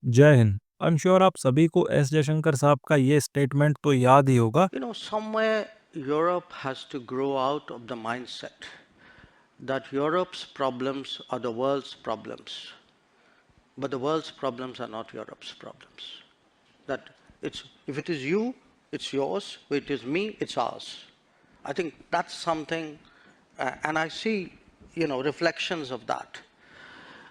जय Hind. I am sure आप सभी को एस जयशंकर साहब का ये स्टेटमेंट तो याद ही होगा। Somewhere Europe has to grow out of the mindset that Europe's problems are the world's problems, but the world's problems are not Europe's problems. That if it is you, it's yours. If it is me, it's ours. I think that's something, and I see, reflections of that.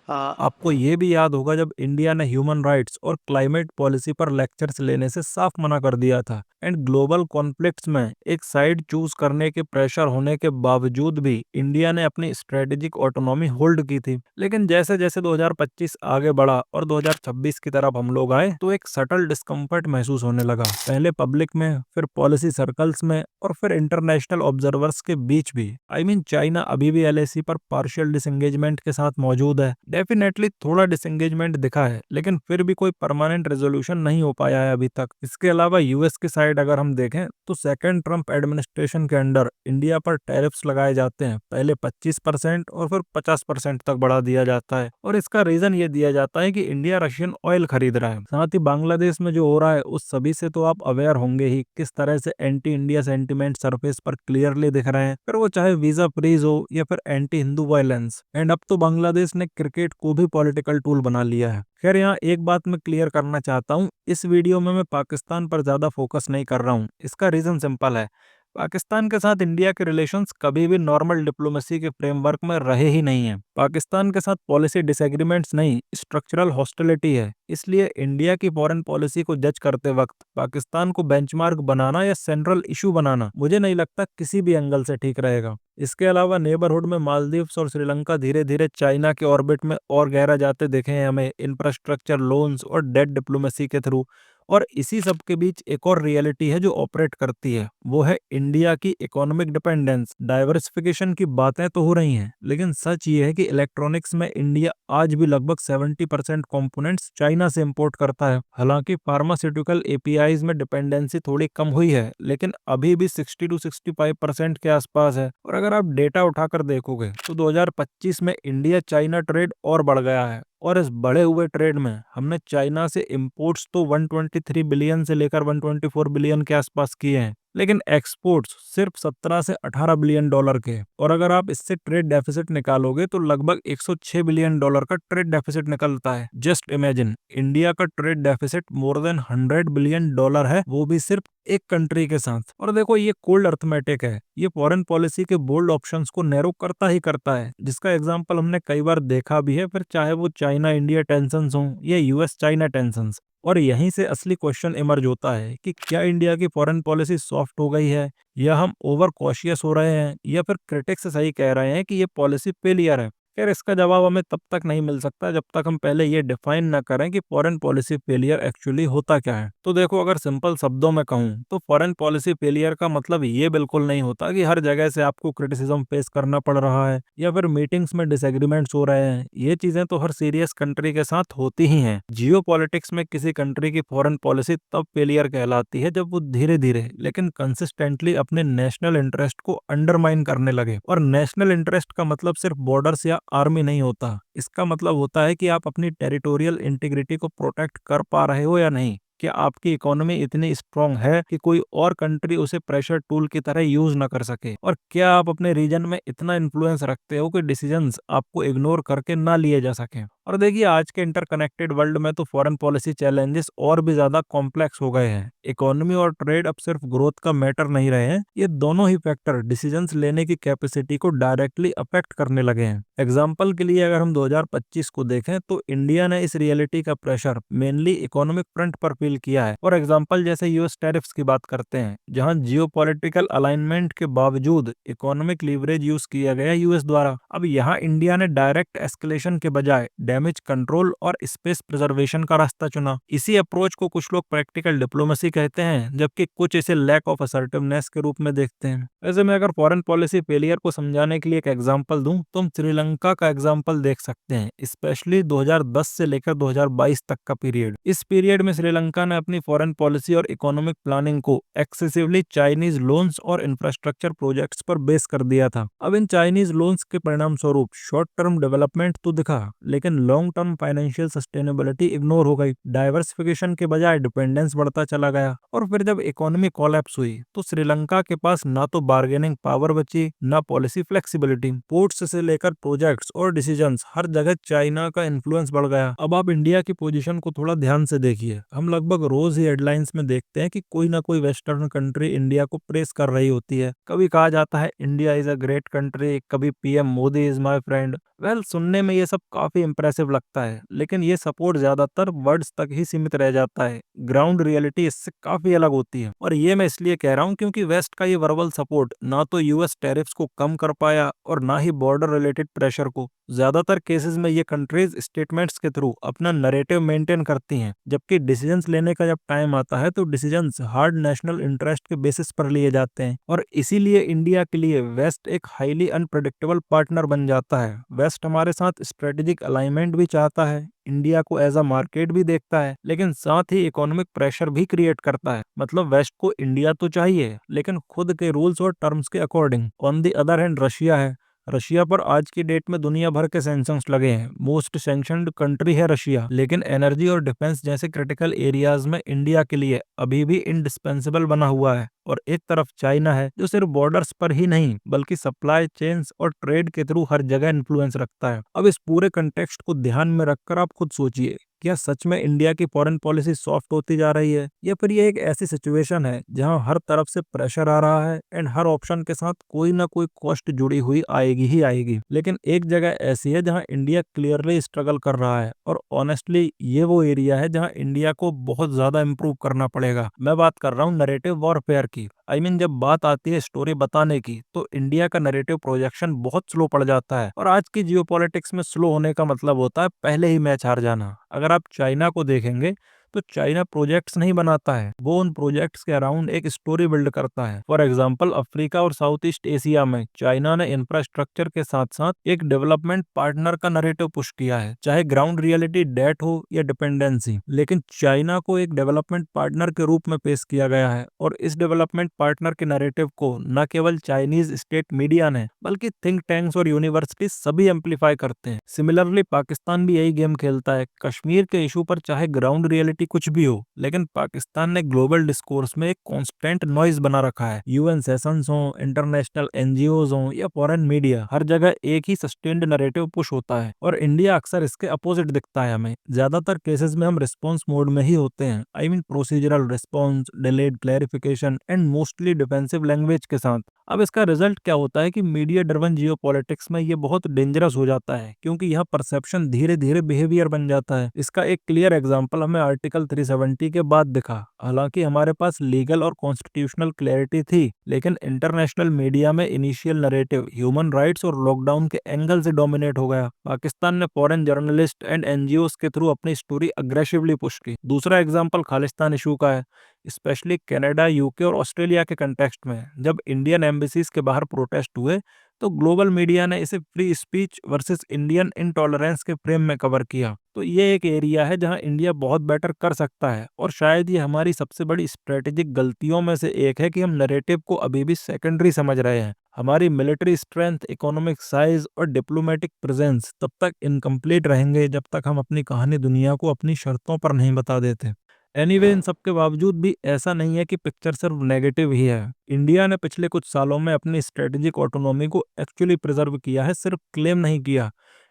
आपको ये भी याद होगा जब India ने human rights और climate policy पर lectures लेने से साफ मना कर दिया था एंड ग्लोबल कॉन्फ्लिक्ट्स में एक साइड चूज करने के प्रेशर होने के बावजूद भी इंडिया ने अपनी स्ट्रेटेजिक ऑटोनॉमी होल्ड की थी। लेकिन जैसे जैसे 2025 आगे बढ़ा और 2026 की तरफ हम लोग आए तो एक सटल डिस्कम्फर्ट महसूस होने लगा, पहले पब्लिक में, फिर पॉलिसी सर्कल्स में और फिर इंटरनेशनल ऑब्जर्वर्स के बीच भी। आई मीन चाइना अभी भी एलएसी पर पार्शियल डिसंगेजमेंट के साथ मौजूद है। डेफिनेटली थोड़ा डिसंगेजमेंट दिखा है, लेकिन फिर भी कोई परमानेंट रेजोल्यूशन नहीं हो पाया है अभी तक। इसके अलावा यूएस की साइड अगर हम देखें तो सेकेंड ट्रम्प एडमिनिस्ट्रेशन के अंडर इंडिया पर टैरिफ्स लगाए जाते हैं, पहले 25% और फिर 50% तक बढ़ा दिया जाता है। और इसका रीजन ये दिया जाता है कि इंडिया रशियन ऑयल खरीद रहा है। साथ ही बांग्लादेश में जो हो रहा है उस सभी से तो आप अवेयर होंगे ही, किस तरह से एंटी इंडिया सेंटिमेंट सरफेस पर क्लियरली दिख रहे हैं, फिर वो चाहे वीजा फ्रीज हो या फिर एंटी हिंदू वायलेंस। एंड अब तो बांग्लादेश ने क्रिकेट को भी पॉलिटिकल टूल बना लिया है। खैर यहाँ एक बात मैं क्लियर करना चाहता हूँ, इस वीडियो में मैं पाकिस्तान पर ज्यादा फोकस नहीं कर रहा हूँ। इसका रीजन सिंपल है, पाकिस्तान के साथ इंडिया के रिलेशंस कभी भी नॉर्मल डिप्लोमेसी के फ्रेमवर्क में रहे ही नहीं है। पाकिस्तान के साथ पॉलिसी डिसएग्रीमेंट्स नहीं, स्ट्रक्चरल हॉस्टिलिटी है। इसलिए इंडिया की फॉरेन पॉलिसी को जज करते वक्त पाकिस्तान को बेंचमार्क बनाना या सेंट्रल इशू बनाना मुझे नहीं लगता किसी भी एंगल से ठीक रहेगा। इसके अलावा नेबरहुड में मालदीव्स और श्रीलंका धीरे धीरे चाइना के ऑर्बिट में और गहरा जाते दिखे हैं हमें, इंफ्रास्ट्रक्चर लोन्स और डेट डिप्लोमेसी के थ्रू। और इसी सब के बीच एक और रियलिटी है जो ऑपरेट करती है, वो है इंडिया की इकोनॉमिक डिपेंडेंस। डाइवर्सिफिकेशन की बातें तो हो रही हैं, लेकिन सच ये है कि इलेक्ट्रॉनिक्स में इंडिया आज भी लगभग 70% कंपोनेंट्स चाइना से इंपोर्ट करता है। हालांकि फार्मास्यूटिकल एपीआईज में डिपेंडेंसी थोड़ी कम हुई है, लेकिन अभी भी 60 to 65% के आसपास है। और अगर आप डेटा उठाकर देखोगे तो 2025 में इंडिया चाइना ट्रेड और बढ़ गया है, और इस बढ़े हुए ट्रेड में हमने चाइना से इंपोर्ट्स तो 123 बिलियन से लेकर 124 बिलियन के आसपास किए हैं, लेकिन एक्सपोर्ट्स सिर्फ 17 से 18 बिलियन डॉलर के। और अगर आप इससे ट्रेड डेफिसिट निकालोगे तो लगभग 106 बिलियन डॉलर का ट्रेड डेफिसिट निकलता है। जस्ट इमेजिन, इंडिया का trade deficit more than 100 billion dollar है, वो भी सिर्फ एक कंट्री के साथ। और देखो ये कोल्ड अर्थमेटिक है, ये फॉरेन पॉलिसी के बोल्ड ऑप्शंस को नैरो करता ही करता है, जिसका एग्जांपल हमने कई बार देखा भी है, फिर चाहे वो चाइना इंडिया टेंशंस हो या यूएस चाइना टेंशंस। और यहीं से असली क्वेश्चन इमर्ज होता है कि क्या इंडिया की फॉरेन पॉलिसी सॉफ्ट हो गई है, या हम ओवर कॉशियस हो रहे हैं, या फिर क्रिटिक्स सही कह रहे हैं कि ये पॉलिसी फेलियर है। खैर इसका जवाब हमें तब तक नहीं मिल सकता जब तक हम पहले ये डिफाइन ना करें कि फॉरेन पॉलिसी फेलियर एक्चुअली होता क्या है। तो देखो, अगर सिंपल शब्दों में कहूँ तो फॉरेन पॉलिसी फेलियर का मतलब ये बिल्कुल नहीं होता कि हर जगह से आपको क्रिटिसिज्म फेस करना पड़ रहा है या फिर मीटिंग्स में डिसएग्रीमेंट्स हो रहे हैं। ये चीजें तो हर सीरियस कंट्री के साथ होती ही हैं। जियो पॉलिटिक्स में किसी कंट्री की फॉरेन पॉलिसी तब फेलियर कहलाती है जब वो धीरे धीरे लेकिन कंसिस्टेंटली अपने नेशनल इंटरेस्ट को अंडरमाइन करने लगे। और नेशनल इंटरेस्ट का मतलब सिर्फ बॉर्डर्स या आर्मी नहीं होता, इसका मतलब होता है कि आप अपनी टेरिटोरियल इंटीग्रिटी को प्रोटेक्ट कर पा रहे हो या नहीं। क्या आपकी इकोनॉमी इतनी स्ट्रांग है कि कोई और कंट्री उसे प्रेशर टूल की तरह यूज ना कर सके? और क्या आप अपने रीजन में इतना इन्फ्लुएंस रखते हो कि डिसीजंस आपको इग्नोर करके ना लिए जा सकें? और देखिए, आज के इंटरकनेक्टेड वर्ल्ड में तो फॉरेन पॉलिसी चैलेंजेस और भी ज्यादा कॉम्प्लेक्स हो गए हैं। इकोनॉमी और ट्रेड अब सिर्फ ग्रोथ का मैटर नहीं रहे हैं, ये दोनों ही फैक्टर डिसीजंस लेने की कैपेसिटी को डायरेक्टली अफेक्ट करने लगे हैं। एग्जाम्पल के लिए अगर हम 2025 को देखें तो इंडिया ने इस रियलिटी का प्रेशर मेनली इकोनॉमिक फ्रंट पर फील किया है। और एग्जाम्पल जैसे यूएस टैरिफ्स की बात करते हैं, जहां जियोपॉलिटिकल अलाइनमेंट के बावजूद इकोनॉमिक लीवरेज यूज किया गया यूएस द्वारा। अब यहाँ इंडिया ने डायरेक्ट एस्केलेशन के बजाय डैमेज कंट्रोल और स्पेस प्रिजर्वेशन का रास्ता चुना। इसी अप्रोच को कुछ लोग प्रैक्टिकल डिप्लोमेसी कहते हैं, जबकि कुछ इसे लैक ऑफ असर्टिवनेस के रूप में देखते हैं। ऐसे में अगर फॉरेन पॉलिसी फेलियर को समझाने के लिए एक एग्जांपल दूं तो हम श्रीलंका का एग्जांपल देख सकते हैं, स्पेशली 2010 से लेकर 2022 तक का पीरियड। इस पीरियड में श्रीलंका ने अपनी फॉरेन पॉलिसी और इकोनॉमिक प्लानिंग को एक्सेसिवली चाइनीज लोन्स और इंफ्रास्ट्रक्चर प्रोजेक्ट्स पर बेस कर दिया था। अब इन चाइनीज लोन्स के परिणाम स्वरूप शॉर्ट टर्म डेवलपमेंट तो दिखा, लेकिन long term financial sustainability ignore हो गई, डाइवर्सिफिकेशन के बजाय डिपेंडेंस बढ़ता चला गया। और फिर जब इकोनॉमी कोलैप्स हुई तो श्रीलंका के पास ना तो बार्गेनिंग पावर बची, ना पॉलिसी फ्लेक्सिबिलिटी। पोर्ट्स से लेकर प्रोजेक्ट्स और डिसीजंस हर जगह चाइना का इन्फ्लुएंस बढ़ गया। अब आप इंडिया की पोजीशन को थोड़ा ध्यान से देखिए। हम लगभग रोज ही हेडलाइंस में देखते हैं कि कोई ना कोई वेस्टर्न कंट्री इंडिया को प्रेस कर रही होती है। कभी कहा जाता है India is a great country, कभी PM Modi is my friend. Well, सुनने में ये सब काफी इंप्रेसिव लगता है, लेकिन ये सपोर्ट ज्यादातर वर्ड्स तक ही सीमित रह जाता है। ग्राउंड रियलिटी इससे काफी अलग होती है। और ये मैं इसलिए कह रहा हूँ क्योंकि वेस्ट का ये वर्बल सपोर्ट ना तो यूएस टैरिफ्स को कम कर पाया और ना ही बॉर्डर रिलेटेड प्रेशर को। ज्यादातर केसेस में ये कंट्रीज स्टेटमेंट्स के थ्रू अपना नैरेटिव मेंटेन करती हैं, जबकि डिसीजंस लेने का जब टाइम आता है तो डिसीजंस हार्ड नेशनल इंटरेस्ट के बेसिस पर लिए जाते हैं। और इसीलिए इंडिया के लिए वेस्ट एक हाईली अनप्रेडिक्टेबल पार्टनर बन जाता है। वेस्ट हमारे साथ स्ट्रेटेजिक अलाइनमेंट भी चाहता है, इंडिया को एज अ मार्केट भी देखता है, लेकिन साथ ही इकोनॉमिक प्रेशर भी क्रिएट करता है। मतलब वेस्ट को इंडिया तो चाहिए, लेकिन खुद के रूल्स और टर्म्स के according. On the other hand Russia है। रशिया पर आज की डेट में दुनिया भर के सैंक्शंस लगे हैं। मोस्ट सैंक्शनड कंट्री है रशिया, लेकिन एनर्जी और डिफेंस जैसे क्रिटिकल एरियाज में इंडिया के लिए अभी भी इंडिस्पेंसिबल बना हुआ है। और एक तरफ चाइना है जो सिर्फ बॉर्डर्स पर ही नहीं बल्कि सप्लाई चेन्स और ट्रेड के थ्रू हर जगह इन्फ्लुएंस रखता है। अब इस पूरे कंटेक्स्ट को ध्यान में रखकर आप खुद सोचिए, क्या सच में इंडिया की फॉरेन पॉलिसी सॉफ्ट होती जा रही है, या फिर ये एक ऐसी सिचुएशन है जहां हर तरफ से प्रेशर आ रहा है एंड हर ऑप्शन के साथ कोई ना कोई कॉस्ट जुड़ी हुई आएगी ही आएगी। लेकिन एक जगह ऐसी है जहां इंडिया क्लियरली स्ट्रगल कर रहा है, और ऑनेस्टली ये वो एरिया है जहां इंडिया को बहुत ज्यादा इंप्रूव करना पड़ेगा। मैं बात कर रहा हूँ नरेटिव वॉरफेयर की। जब बात आती है स्टोरी बताने की, तो इंडिया का नैरेटिव प्रोजेक्शन बहुत स्लो पड़ जाता है। और आज की जियोपॉलिटिक्स में स्लो होने का मतलब होता है पहले ही मैच हार जाना। अगर आप चाइना को देखेंगे तो चाइना प्रोजेक्ट्स नहीं बनाता है, वो उन प्रोजेक्ट्स के अराउंड एक स्टोरी बिल्ड करता है। फॉर एग्जांपल, अफ्रीका और साउथ ईस्ट एशिया में चाइना ने इंफ्रास्ट्रक्चर के साथ साथ एक डेवलपमेंट पार्टनर का नैरेटिव पुश किया है, चाहे ग्राउंड रियलिटी डेट हो या डिपेंडेंसी। लेकिन चाइना को एक डेवलपमेंट पार्टनर के रूप में पेश किया गया है, और इस डेवलपमेंट पार्टनर के नैरेटिव को न केवल चाइनीज स्टेट मीडिया ने बल्कि थिंक टैंक्स और यूनिवर्सिटी सभी एम्पलीफाई करते हैं। सिमिलरली पाकिस्तान भी यही गेम खेलता है। कश्मीर के इशू पर चाहे ग्राउंड रियलिटी कुछ भी हो, लेकिन पाकिस्तान ने ग्लोबल डिस्कोर्स में एक कांस्टेंट नॉइज बना रखा है। यूएन सेशंस हो, इंटरनेशनल एनजीओज हो या फॉरेन मीडिया, हर जगह एक ही सस्टेन्ड नैरेटिव पुश होता है, और इंडिया अक्सर इसके अपोजिट दिखता है हमें। ज्यादातर केसेस में हम रिस्पॉन्स मोड में ही होते हैं। Procedural response, delayed clarification and mostly defensive language के साथ। अब इसका रिजल्ट क्या होता है कि मीडिया ड्रिवन जियोपॉलिटिक्स में ये बहुत डेंजरस हो जाता है, क्योंकि यह परसेप्शन धीरे धीरे बिहेवियर बन जाता है। इसका एक क्लियर एग्जांपल हमें आर्टिकल 370 के बाद दिखा। हालांकि हमारे पास लीगल और कॉन्स्टिट्यूशनल क्लैरिटी थी, लेकिन इंटरनेशनल मीडिया में इनिशियल नैरेटिव ह्यूमन राइट्स और लॉकडाउन के एंगल से डोमिनेट हो गया। पाकिस्तान ने फॉरेन जर्नलिस्ट एंड एनजीओ के थ्रू अपनी स्टोरी अग्रेसिवली पुश की। दूसरा एग्जाम्पल खालिस्तान इशू का है, स्पेशली कनाडा, यूके और ऑस्ट्रेलिया के कंटेक्स्ट में। जब इंडियन एम्बेसीज के बाहर प्रोटेस्ट हुए तो ग्लोबल मीडिया ने इसे free speech versus Indian intolerance के फ्रेम में कवर किया। तो ये एक एरिया है जहां इंडिया बहुत बेटर कर सकता है, और शायद ये हमारी सबसे बड़ी स्ट्रेटेजिक गलतियों में से एक है कि हम नैरेटिव को अभी भी सेकेंडरी समझ रहे हैं। हमारी मिलिट्री स्ट्रेंथ, इकोनॉमिक साइज और डिप्लोमेटिक प्रेजेंस तब तक इनकम्प्लीट रहेंगे जब तक हम अपनी कहानी दुनिया को अपनी शर्तों पर नहीं बता देते। एनीवे, इन सब के बावजूद भी ऐसा नहीं है कि पिक्चर सिर्फ नेगेटिव ही है। इंडिया ने पिछले कुछ सालों में अपनी स्ट्रेटेजिक ऑटोनॉमी को एक्चुअली प्रिजर्व किया है, सिर्फ क्लेम नहीं किया।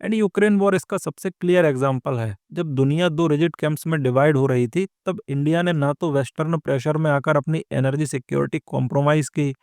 एंड यूक्रेन वॉर इसका सबसे क्लियर एग्जांपल है। जब दुनिया दो रिजिड कैंप्स में डिवाइड हो रही थी, तब इंडिया ने ना तो वेस्टर्न प्रेशर में आकर अपनी एनर्जी सिक्योरिटी कॉम्प्रोमाइज की,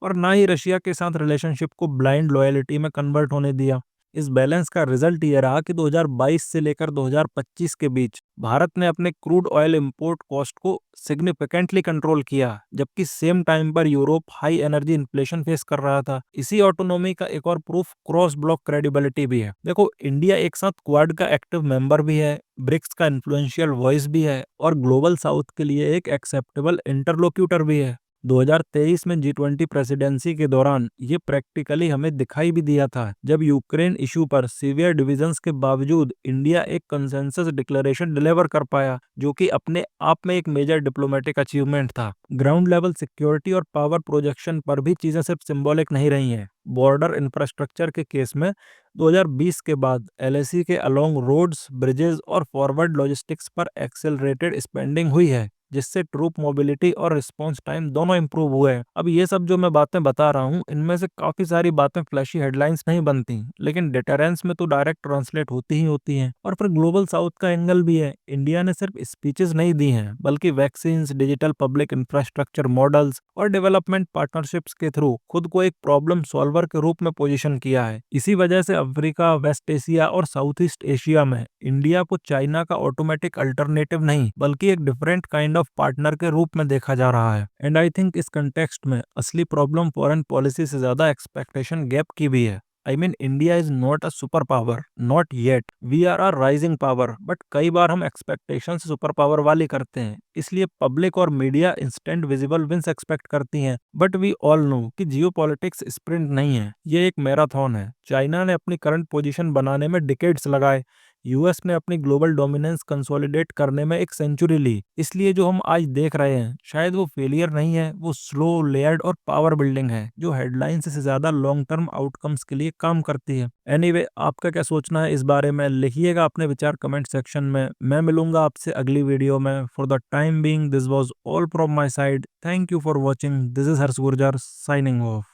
और ना ही रशिया के साथ रिलेशनशिप को ब्लाइंड लॉयल्टी में कन्वर्ट होने दिया। इस बैलेंस का रिजल्ट ये रहा कि 2022 से लेकर 2025 के बीच भारत ने अपने क्रूड ऑयल इंपोर्ट कॉस्ट को सिग्निफिकेंटली कंट्रोल किया, जबकि सेम टाइम पर Europe high energy inflation face कर रहा था। इसी ऑटोनॉमी का एक और प्रूफ क्रॉस ब्लॉक क्रेडिबिलिटी भी है। देखो, इंडिया एक साथ क्वाड का एक्टिव मेंबर भी है, ब्रिक्स का इन्फ्लुएंशियल वॉइस भी है, और ग्लोबल साउथ के लिए एक एक्सेप्टेबल इंटरलोक्यूटर भी है। 2023 में G20 प्रेसिडेंसी के दौरान ये प्रैक्टिकली हमें दिखाई भी दिया था, जब यूक्रेन इशू पर सीवियर डिविजन्स के बावजूद इंडिया एक कंसेंसस डिक्लेरेशन डिलीवर कर पाया, जो कि अपने आप में एक मेजर डिप्लोमेटिक अचीवमेंट था। ग्राउंड लेवल सिक्योरिटी और पावर प्रोजेक्शन पर भी चीजें सिर्फ सिंबॉलिक नहीं रही हैं, बॉर्डर इंफ्रास्ट्रक्चर के केस में 2020 के बाद एलएसी के अलोंग रोड्स, ब्रिजेस और फॉरवर्ड लॉजिस्टिक्स पर एक्सेलरेटेड स्पेंडिंग हुई है, जिससे ट्रूप मोबिलिटी और रिस्पांस टाइम दोनों इंप्रूव हुए हैं। अब ये सब जो मैं बातें बता रहा हूँ, इनमें से काफी सारी बातें फ्लैशी हेडलाइंस नहीं बनती, लेकिन डिटरेंस में तो डायरेक्ट ट्रांसलेट होती ही होती हैं। और फिर ग्लोबल साउथ का एंगल भी है। इंडिया ने सिर्फ स्पीचेस नहीं दी हैं, बल्कि vaccine, digital public infrastructure models और डेवलपमेंट पार्टनरशिप्स के थ्रू खुद को एक प्रॉब्लम सॉल्वर के रूप में पोजीशन किया है। इसी वजह से अफ्रीका, वेस्ट एशिया और साउथ ईस्ट एशिया में इंडिया को चाइना का ऑटोमेटिक अल्टरनेटिव नहीं, बल्कि एक डिफरेंट काइंड ऑफ पार्टनर के रूप में देखा जा रहा है। एंड आई थिंक इस कंटेक्स्ट में असली प्रॉब्लम फॉरेन पॉलिसी से ज्यादा एक्सपेक्टेशन गैप की भी है। I mean India is not a super power, not yet, we are a rising power, but कई बार हम एक्सपेक्टेशन सुपर पावर वाली करते हैं, इसलिए पब्लिक और media instant visible wins expect करती हैं। बट वी ऑल नो कि जियोपॉलिटिक्स स्प्रिंट नहीं है, ये एक मैराथन है। चाइना ने अपनी करंट पोजीशन बनाने में डिकेड्स लगाए, यूएस ने अपनी ग्लोबल डोमिनेंस कंसोलिडेट करने में एक सेंचुरी ली। इसलिए जो हम आज देख रहे हैं, शायद वो फेलियर नहीं है, वो स्लो, लेयर्ड और पावर बिल्डिंग है, जो हेडलाइंस से ज्यादा लॉन्ग टर्म आउटकम्स के लिए काम करती है। एनीवे, आपका क्या सोचना है इस बारे में, लिखिएगा अपने विचार कमेंट सेक्शन में। मैं मिलूंगा आपसे अगली वीडियो में। For the time being, this was all from my side. Thank you for watching. This is Harsh Gurjar signing off.